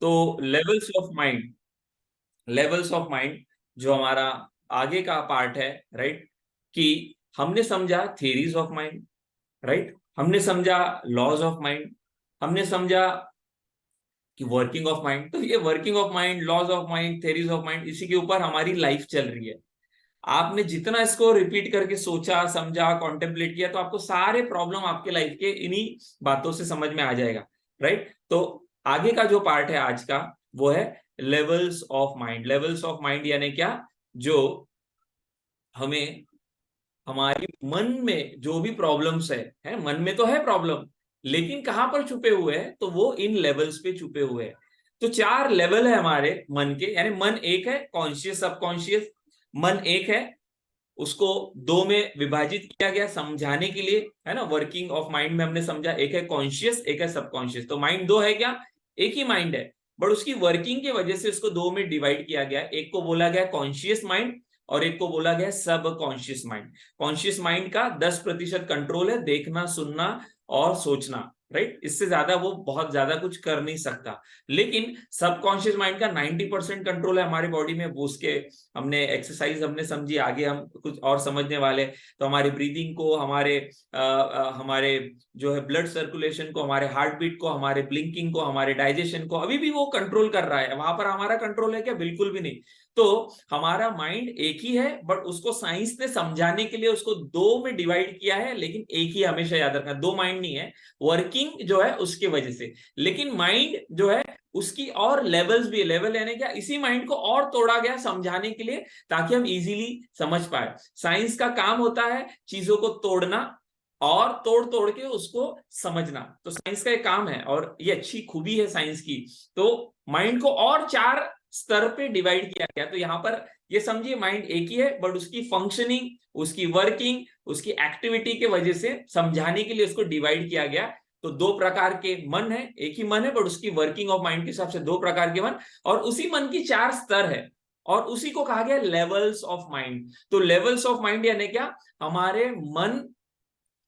तो levels of mind जो हमारा आगे का पार्ट है, राइट, कि हमने समझा थियरीज ऑफ माइंड, राइट, हमने समझा लॉज ऑफ माइंड, हमने समझा कि वर्किंग ऑफ माइंड। तो ये working of mind, laws of mind, theories of mind, इसी के ऊपर हमारी लाइफ चल रही है। आपने जितना इसको रिपीट करके सोचा, समझा, कॉन्टेम्पलेट किया, तो आपको सारे प्रॉब्लम आपके लाइफ के इन्हीं बातों से समझ में आ जाएगा, राइट। तो आगे का जो पार्ट है आज का, वो है levels of mind. Levels of mind यानी क्या? जो हमें हमारी मन में जो भी प्रॉब्लम्स है मन में तो है प्रॉब्लम, लेकिन कहां पर छुपे हुए हैं? तो वो इन लेवल्स पे छुपे हुए हैं। तो 4 लेवल है हमारे मन के, यानी मन एक है कॉन्शियस सबकॉन्शियस। मन एक है, उसको दो में विभाजित किया गया समझाने के लिए, है ना। वर्किंग ऑफ माइंड में हमने समझा एक है कॉन्शियस, एक है सबकॉन्शियस। तो माइंड दो है क्या? एक ही माइंड है, बट उसकी वर्किंग की वजह से उसको दो में डिवाइड किया गया। एक को बोला गया कॉन्शियस माइंड और एक को बोला गया सब कॉन्शियस माइंड। कॉन्शियस माइंड का 10% कंट्रोल है, देखना, सुनना और सोचना, राइट। इससे ज्यादा वो बहुत ज्यादा कुछ कर नहीं सकता। लेकिन सबकॉन्शियस माइंड का 90% कंट्रोल है हमारी बॉडी में। वो उसके हमने एक्सरसाइज हमने समझी, आगे हम कुछ और समझने वाले। तो हमारे ब्रीदिंग को, हमारे जो है ब्लड सर्कुलेशन को, हमारे हार्ट बीट को, हमारे ब्लिंकिंग को, हमारे डाइजेशन को अभी भी वो कंट्रोल कर रहा है। वहां पर हमारा कंट्रोल है क्या? बिल्कुल भी नहीं। तो हमारा माइंड एक ही है, बट उसको साइंस ने समझाने के लिए उसको दो में डिवाइड किया है, लेकिन एक ही हमेशा याद रखना, दो माइंड नहीं है। वर्किंग जो है उसके वजह से, लेकिन माइंड जो है उसकी और लेवल्स भी है। लेवल यानी क्या? इसी माइंड को और तोड़ा गया समझाने के लिए, ताकि हम इजीली समझ पाए। साइंस का काम होता है चीजों को तोड़ना और तोड़ तोड़ के उसको समझना। तो साइंस का एक काम है और ये अच्छी खूबी है साइंस की। तो माइंड को और 4 स्तर पे डिवाइड किया गया। तो यहां पर ये समझिए माइंड एक ही है, बट उसकी फंक्शनिंग, उसकी वर्किंग, उसकी एक्टिविटी के वजह से समझाने के लिए उसको डिवाइड किया गया। तो 2 प्रकार के मन है, एक ही मन है, बट उसकी वर्किंग ऑफ माइंड के हिसाब से 2 प्रकार के मन, और उसी मन की 4 स्तर है, और उसी को कहा गया लेवल्स ऑफ माइंड। तो लेवल्स ऑफ माइंड यानी क्या? हमारे मन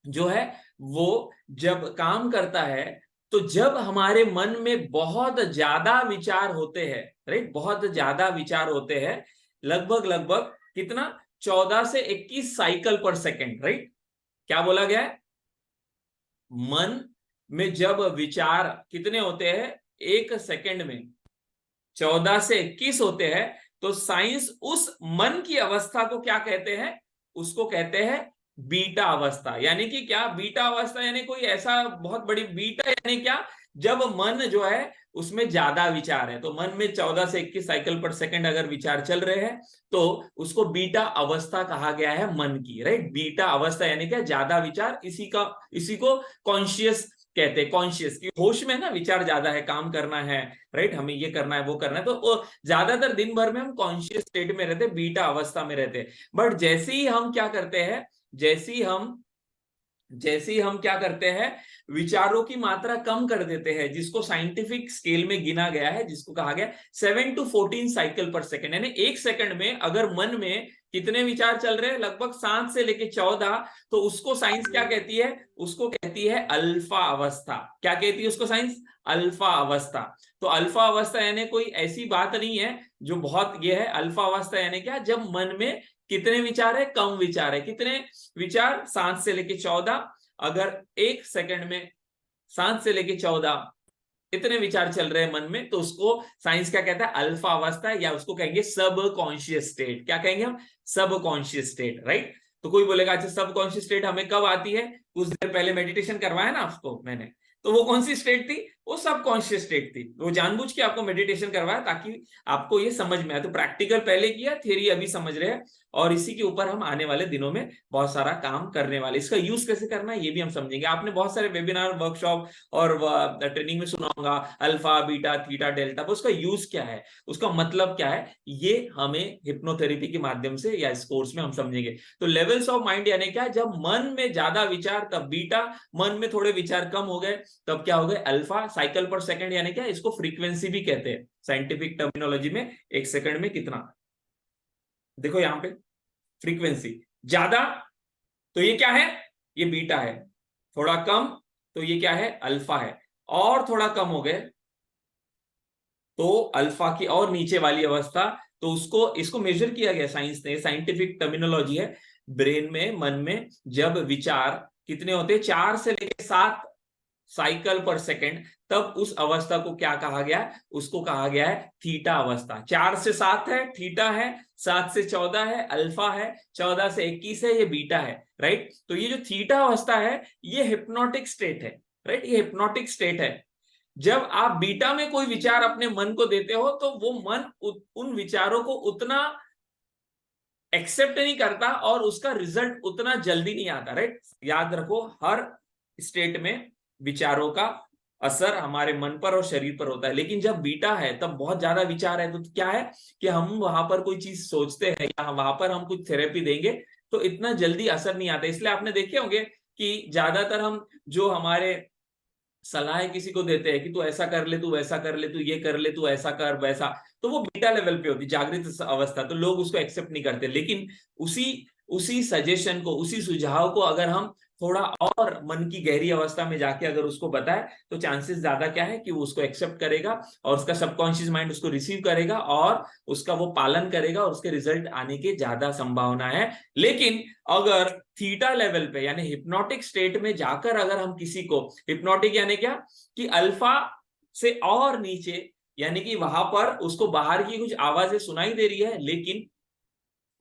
जो है वो जब काम करता है, तो जब हमारे मन में बहुत ज्यादा विचार होते हैं, राइट, बहुत ज्यादा विचार होते हैं, लगभग लगभग कितना, 14 से 21 साइकिल पर सेकेंड, राइट। क्या बोला गया है? मन में जब विचार कितने होते हैं? 1 सेकंड में 14 से 21 होते हैं। तो साइंस उस मन की अवस्था को क्या कहते हैं? उसको कहते हैं बीटा अवस्था। यानी कि क्या बीटा अवस्था? यानी कोई ऐसा बहुत बड़ी बीटा, यानी क्या? जब मन जो है उसमें ज्यादा विचार है, तो मन में 14 से 21 साइकिल पर सेकंड अगर विचार चल रहे हैं, तो उसको बीटा अवस्था कहा गया है मन की, राइट। बीटा अवस्था यानी क्या? ज्यादा विचार, इसी को कॉन्शियस कहते हैं। कॉन्शियस की होश में ना विचार ज्यादा है, काम करना है, राइट, हमें ये करना है, वो करना है, तो ज्यादातर दिन भर में हम कॉन्शियस स्टेट में रहते, बीटा अवस्था में रहते हैं। बट जैसे ही हम क्या करते हैं, जैसे ही हम क्या करते हैं, विचारों की मात्रा कम कर देते हैं, जिसको साइंटिफिक स्केल में गिना गया है, जिसको कहा गया 7 to 14 साइकिल पर सेकंड। यानी 1 सेकंड में अगर मन में कितने विचार चल रहे हैं? लगभग 7 से लेके 14। तो उसको साइंस क्या कहती है? उसको कहती है अल्फा अवस्था। क्या कहती है उसको साइंस? अल्फा अवस्था। तो अल्फा अवस्था यानी कोई ऐसी बात नहीं है जो बहुत ये है। अल्फा अवस्था यानी क्या? जब मन में कितने विचार है? कम विचार है। कितने विचार? 7 से लेके 14। अगर 1 सेकंड में 7 से लेके 14 इतने विचार चल रहे हैं मन में, तो उसको साइंस क्या कहता है? अल्फा अवस्था, या उसको कहेंगे सब कॉन्शियस स्टेट। क्या कहेंगे हम? सब कॉन्शियस स्टेट, राइट। तो कोई बोलेगा अच्छा सब कॉन्शियस स्टेट हमें कब आती है? कुछ देर पहले मेडिटेशन करवाया ना आपको मैंने, तो वो कौन सी स्टेट थी? वो सब कॉन्शियस स्टेट थी। वो जानबूझ के आपको मेडिटेशन करवाया ताकि आपको ये समझ में आए। तो प्रैक्टिकल पहले किया, थ्योरी अभी समझ रहे हैं, और इसी के ऊपर हम आने वाले दिनों में बहुत सारा काम करने वाले। इसका यूज कैसे करना है ये भी हम समझेंगे। आपने बहुत सारे वेबिनार, वर्कशॉप और ट्रेनिंग में सुना होगा अल्फा, बीटा, थीटा, डेल्टा। उसका यूज क्या है, उसका मतलब क्या है, ये हमें हिप्नोथेरेपी के माध्यम से या इस कोर्स में हम समझेंगे। तो लेवल्स ऑफ माइंड यानी क्या? जब मन में ज्यादा विचार तब बीटा, मन में थोड़े विचार कम हो गए तब क्या हो गए? अल्फा। साइकिल पर सेकंड यानी क्या? इसको फ्रीक्वेंसी भी कहते हैं साइंटिफिक टर्मिनोलॉजी में। 1 सेकंड में कितना, देखो यहां पे फ्रीक्वेंसी ज्यादा, तो ये क्या है? ये बीटा है। थोड़ा कम, तो ये क्या है? अल्फा है। और थोड़ा कम हो गए तो अल्फा की और नीचे वाली अवस्था, तो उसको इसको मेजर किया गया साइंस ने, साइंटिफिक टर्मिनोलॉजी है। ब्रेन में, मन में जब विचार कितने होते हैं, 4 से लेकर 7 साइकिल पर सेकंड, तब उस अवस्था को क्या कहा गया है, उसको कहा गया है थीटा अवस्था। 4 से 7 है थीटा है, 7 से 14 है अल्फा है, 14 से 21 है ये बीटा है, राइट। तो ये जो थीटा अवस्था है ये हिप्नोटिक स्टेट है, राइट, ये हिप्नोटिक स्टेट है। जब आप बीटा में कोई विचार अपने मन को देते हो तो वो मन उन विचारों को उतना एक्सेप्ट नहीं करता और उसका रिजल्ट उतना जल्दी नहीं आता, राइट। याद रखो, हर स्टेट में विचारों का असर हमारे मन पर और शरीर पर होता है, लेकिन जब बीटा है तब बहुत ज्यादा विचार है, तो क्या है कि हम वहां पर कोई चीज सोचते हैं या वहां पर हम कुछ थेरेपी देंगे तो इतना जल्दी असर नहीं आता। इसलिए आपने देखे होंगे कि ज्यादातर हम जो हमारे सलाह किसी को देते हैं कि तू ऐसा कर ले, तू वैसा कर ले, तू ये कर ले, तू ऐसा कर वैसा, तो वो बीटा लेवल पे होती, जागृत अवस्था, तो लोग उसको एक्सेप्ट नहीं करते। लेकिन उसी उसी सजेशन को, उसी सुझाव को अगर हम थोड़ा और मन की गहरी अवस्था में जाके अगर उसको बताए तो चांसेस ज्यादा क्या है कि वो उसको एक्सेप्ट करेगा और उसका सबकॉन्शियस माइंड उसको रिसीव करेगा और उसका वो पालन करेगा और उसके रिजल्ट आने की ज्यादा संभावना है। लेकिन अगर थीटा लेवल पे यानी हिप्नोटिक स्टेट में जाकर अगर हम किसी को, हिप्नोटिक यानी क्या कि अल्फा से और नीचे, यानी कि वहां पर उसको बाहर की कुछ आवाजें सुनाई दे रही है लेकिन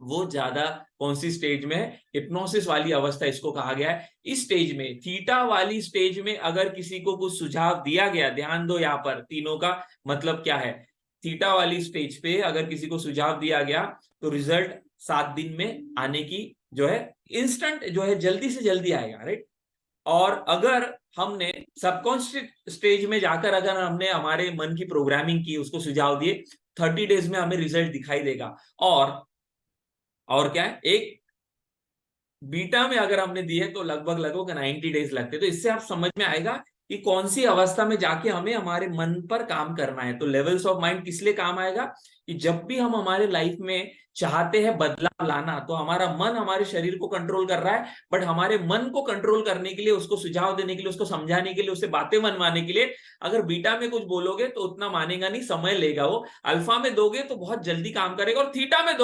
वो ज्यादा कौन सी स्टेज में है, हिप्नोसिस वाली अवस्था इसको कहा गया है। इस स्टेज में, थीटा वाली स्टेज में अगर किसी को कुछ सुझाव दिया गया, ध्यान दो यहां पर तीनों का मतलब क्या है। थीटा वाली स्टेज पे अगर किसी को सुझाव दिया गया तो रिजल्ट 7 दिन में आने की जो है, इंस्टेंट जो है, जल्दी से जल्दी आएगा, राइट। और अगर हमने सबकॉन्शियस स्टेज में जाकर अगर हमने हमारे मन की प्रोग्रामिंग की, उसको सुझाव दिए, 30 डेज में हमें रिजल्ट दिखाई देगा। और क्या है, एक बीटा में अगर हमने दिए तो लगभग लगभग 90 डेज लगते। तो इससे आप समझ में आएगा कि कौन सी अवस्था में जाके हमें हमारे मन पर काम करना है। तो लेवल्स ऑफ माइंड किस लिए काम आएगा कि जब भी हम हमारे लाइफ में चाहते हैं बदलाव लाना, तो हमारा मन हमारे शरीर को कंट्रोल कर रहा है, बट हमारे मन को कंट्रोल करने के लिए, उसको सुझाव देने के लिए, उसको समझाने के लिए, उससे बातें मनवाने के लिए अगर बीटा में कुछ बोलोगे तो उतना मानेगा नहीं, समय लेगा। वो अल्फा में दोगे तो बहुत जल्दी काम करेगा, और थीटा में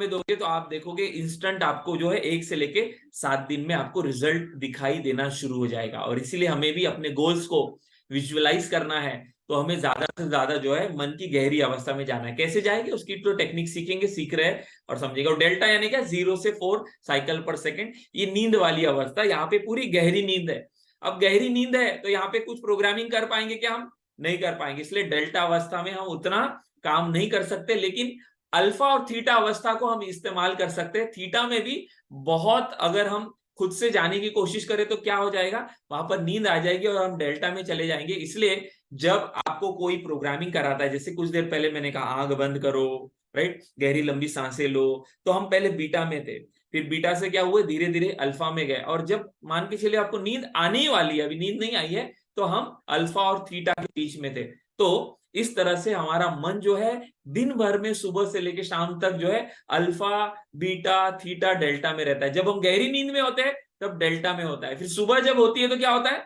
दोगे तो आप देखोगे इंस्टेंट आपको जो है 1 से लेके 7 दिन में आपको रिजल्ट दिखाई देना शुरू हो जाएगा। और इसीलिए हमें भी अपने गोल्स को विजुअलाइज करना है तो हमें ज्यादा से ज्यादा जो है मन की गहरी अवस्था में जाना है। कैसे जाएंगे उसकी तो टेक्निक सीखेंगे, सीख रहे हैं और समझेगा। और डेल्टा यानी क्या, 0 से 4 साइकिल पर सेकेंड, ये नींद वाली अवस्था, यहाँ पे पूरी गहरी नींद है। अब गहरी नींद है तो यहाँ पे कुछ प्रोग्रामिंग कर पाएंगे क्या, हम नहीं कर पाएंगे। इसलिए डेल्टा अवस्था में हम उतना काम नहीं कर सकते, लेकिन अल्फा और थीटा अवस्था को हम इस्तेमाल कर सकते हैं। थीटा में भी बहुत अगर हम खुद से जाने की कोशिश करें तो क्या हो जाएगा, वहां पर नींद आ जाएगी और हम डेल्टा में चले जाएंगे। इसलिए जब आपको कोई प्रोग्रामिंग कराता है, जैसे कुछ देर पहले मैंने कहा आंख बंद करो, राइट, गहरी लंबी सांसें लो, तो हम पहले बीटा में थे, फिर बीटा से क्या हुए, धीरे धीरे अल्फा में गए, और जब मान के चलिए आपको नींद आने ही वाली है, अभी नींद नहीं आई है, तो हम अल्फा और थीटा के बीच में थे। तो इस तरह से हमारा मन जो है दिन भर में सुबह से लेकर शाम तक जो है अल्फा, बीटा, थीटा, डेल्टा में रहता है। जब हम गहरी नींद में होते हैं तब डेल्टा में होता है। फिर सुबह जब होती है तो क्या होता है,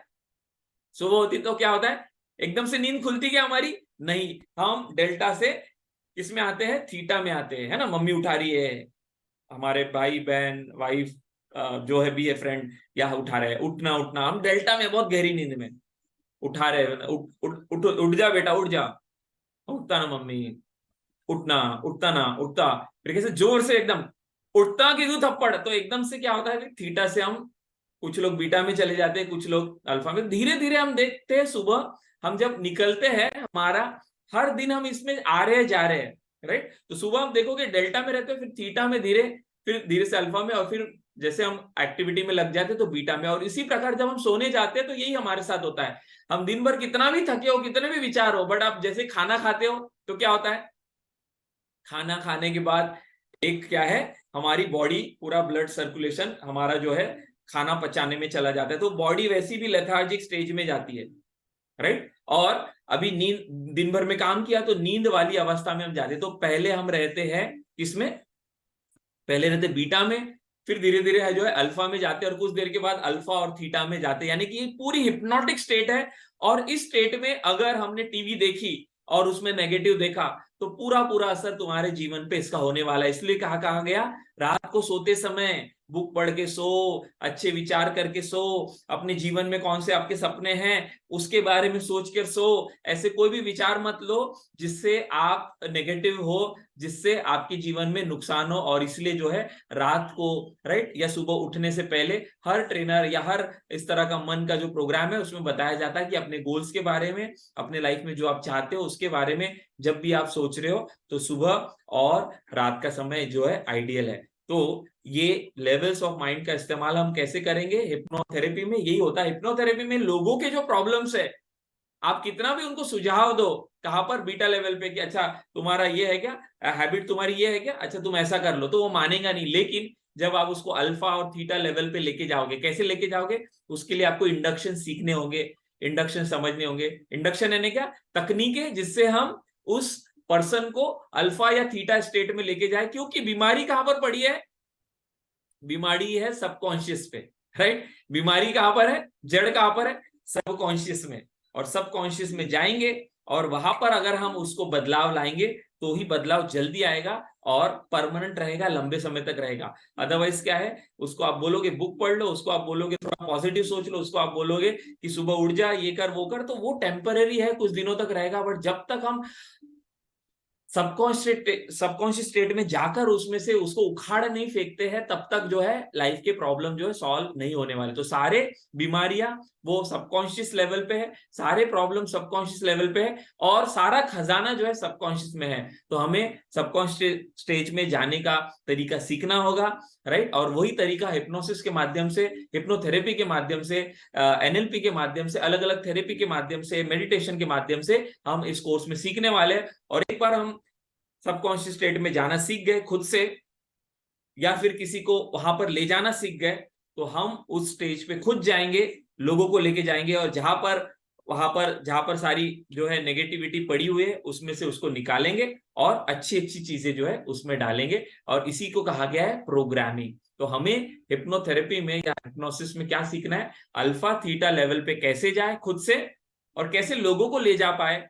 सुबह होती है तो क्या होता है, एकदम से नींद खुलती क्या हमारी, नहीं, हम डेल्टा से किसमें आते हैं, थीटा में आते हैं, है ना। मम्मी उठा रही है, हमारे भाई बहन वाइफ जो है, बी ए फ्रेंड, या उठा रहे हैं, उठना उठना, हम डेल्टा में बहुत गहरी नींद में उठा रहे हैं, उठ उठ उठ उठ जा बेटा उठ जा, उठता ना मम्मी, उठना, उठता ना, उठता, फिर कैसे जोर से एकदम उठता कि तू थप्पड़, तो एकदम से क्या होता है कि थीटा से हम, कुछ लोग बीटा में चले जाते हैं, कुछ लोग अल्फा में। धीरे धीरे हम देखते हैं सुबह हम जब निकलते हैं, हमारा हर दिन हम इसमें आ रहे हैं जा रहे हैं, राइट। तो सुबह हम देखोगे डेल्टा में रहते हैं, फिर थीटा में, धीरे फिर धीरे से अल्फा में, और फिर जैसे हम एक्टिविटी में लग जाते हैं तो बीटा में। और इसी प्रकार जब हम सोने जाते हैं तो यही हमारे साथ होता है। हम दिन भर कितना भी थके हो, कितने भी विचार हो, बट आप जैसे खाना खाते हो तो क्या होता है, खाना खाने के बाद एक क्या है, हमारी बॉडी पूरा ब्लड सर्कुलेशन हमारा जो है खाना पचाने में चला जाता है, तो बॉडी वैसी भी लेथार्जिक स्टेज में जाती है, राइट। और अभी नींद, दिन भर में काम किया तो नींद वाली अवस्था में हम जाते हैं। तो पहले हम रहते हैं किसमें, पहले रहते बीटा में, फिर धीरे धीरे जो है अल्फा में जाते हैं, और कुछ देर के बाद अल्फा और थीटा में जाते हैं। यानी कि पूरी हिप्नोटिक स्टेट है और इस स्टेट में अगर हमने टीवी देखी और उसमें नेगेटिव देखा तो पूरा पूरा असर तुम्हारे जीवन पे इसका होने वाला है। इसलिए कहा गया रात को सोते समय बुक पढ़ के सो, अच्छे विचार करके सो, अपने जीवन में कौन से आपके सपने हैं उसके बारे में सोच कर सो। ऐसे कोई भी विचार मत लो जिससे आप नेगेटिव हो, जिससे आपके जीवन में नुकसान हो। और इसलिए जो है रात को राइट या सुबह उठने से पहले हर ट्रेनर या हर इस तरह का मन का जो प्रोग्राम है उसमें बताया जाता है कि अपने गोल्स के बारे में, अपने लाइफ में जो आप चाहते हो उसके बारे में जब भी आप सोच रहे हो तो सुबह और रात का समय जो है आइडियल है। तो ये लेवल्स ऑफ माइंड का इस्तेमाल हम कैसे करेंगे हिप्नोथेरेपी में? यही होता है हिप्नोथेरेपी में लोगों के जो प्रॉब्लम्स है आप कितना भी उनको सुझाव दो, कहां पर बीटा लेवल पे कि अच्छा तुम्हारा ये है क्या, हैबिट तुम्हारी ये है क्या, अच्छा तुम ऐसा कर लो, तो वो मानेगा नहीं। लेकिन जब आप उसको अल्फा और थीटा लेवल पे लेके जाओगे, कैसे लेके जाओगे? उसके लिए आपको इंडक्शन सीखने होंगे, इंडक्शन समझने होंगे। इंडक्शन यानी क्या? तकनीकें जिससे हम उस पर्सन को अल्फा या थीटा स्टेट में लेके जाए। क्योंकि बीमारी कहां पर पड़ी है? बीमारी है सबकॉन्शियस पे, राइट? बीमारी कहां पर है? जड़ कहां पर है? सबकॉन्शियस में। और सबकॉन्शियस में जाएंगे और वहां पर अगर हम उसको बदलाव लाएंगे तो ही बदलाव जल्दी आएगा और परमानेंट रहेगा, लंबे समय तक रहेगा। अदरवाइज क्या है, उसको आप बोलोगे बुक पढ़ लो, उसको आप बोलोगे थोड़ा पॉजिटिव सोच लो, उसको आप बोलोगे कि सुबह उठ जा, ये कर वो कर, तो वो टेम्पररी है, कुछ दिनों तक रहेगा। बट जब तक हम सबकॉन्शियस स्टेट में जाकर उसमें से उसको उखाड़ नहीं फेंकते हैं तब तक जो है लाइफ के प्रॉब्लम जो है सॉल्व नहीं होने वाले। तो सारे बीमारियां वो सबकॉन्शियस लेवल पे है, सारे प्रॉब्लम सबकॉन्शियस लेवल पे है और सारा खजाना जो है सबकॉन्शियस में है। तो हमें सबकॉन्शियस स्टेज में जाने का तरीका सीखना होगा, राइट? और वही तरीका हिप्नोसिस के माध्यम से, हिप्नोथेरेपी के माध्यम से, एनएलपी के माध्यम से, अलग अलग थेरेपी के माध्यम से, मेडिटेशन के माध्यम से हम इस कोर्स में सीखने वाले हैं। और एक बार हम सबकॉन्शियस स्टेट में जाना सीख गए खुद से या फिर किसी को वहां पर ले जाना सीख गए तो हम उस स्टेज पे खुद जाएंगे, लोगों को लेके जाएंगे और जहां पर सारी जो है नेगेटिविटी पड़ी हुई है उसमें से उसको निकालेंगे और अच्छी अच्छी चीजें जो है उसमें डालेंगे। और इसी को कहा गया है प्रोग्रामिंग। तो हमें हिप्नोथेरेपी में या हिप्नोसिस में क्या सीखना है? अल्फा थीटा लेवल पे कैसे जाए खुद से और कैसे लोगों को ले जा पाए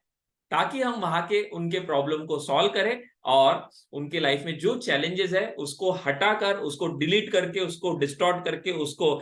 ताकि हम वहां के उनके प्रॉब्लम को सॉल्व करें और उनके लाइफ में जो चैलेंजेस है उसको हटाकर, उसको डिलीट करके, उसको डिस्टॉर्ट करके, उसको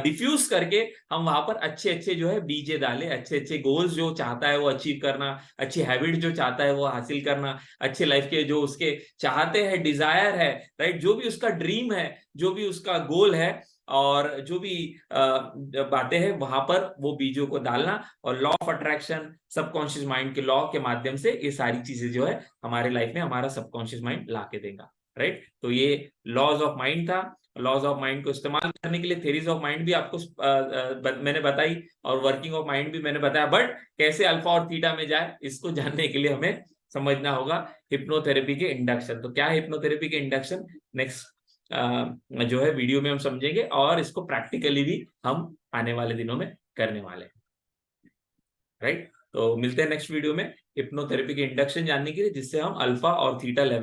डिफ्यूज करके हम वहां पर अच्छे अच्छे जो है बीजे डाले, अच्छे अच्छे गोल्स जो चाहता है वो अचीव करना, अच्छी हैबिट जो चाहता है वो हासिल करना, अच्छे लाइफ के जो उसके चाहते हैं, डिजायर है, राइट, जो भी उसका ड्रीम है, जो भी उसका गोल है और जो भी बातें हैं वहां पर वो बीजों को डालना। और law of attraction, subconscious mind के लॉ के माध्यम से ये सारी चीजें जो है हमारे लाइफ में हमारा सबकॉन्शियस माइंड ला के देगा, राइट? तो ये लॉज ऑफ माइंड था। लॉज ऑफ माइंड को इस्तेमाल करने के लिए थेरीज ऑफ माइंड भी आपको मैंने बताई और वर्किंग ऑफ माइंड भी मैंने बताया। बट कैसे अल्फा और थीटा में जाए इसको जानने के लिए हमें समझना होगा हिप्नोथेरेपी के इंडक्शन। तो क्या है हिप्नोथेरेपी के इंडक्शन? नेक्स्ट जो है वीडियो में हम समझेंगे और इसको प्रैक्टिकली भी हम आने वाले दिनों में करने वाले हैं, राइट? तो मिलते हैं नेक्स्ट वीडियो में हिप्नोथेरेपी के इंडक्शन जानने के लिए जिससे हम अल्फा और थीटा लेवल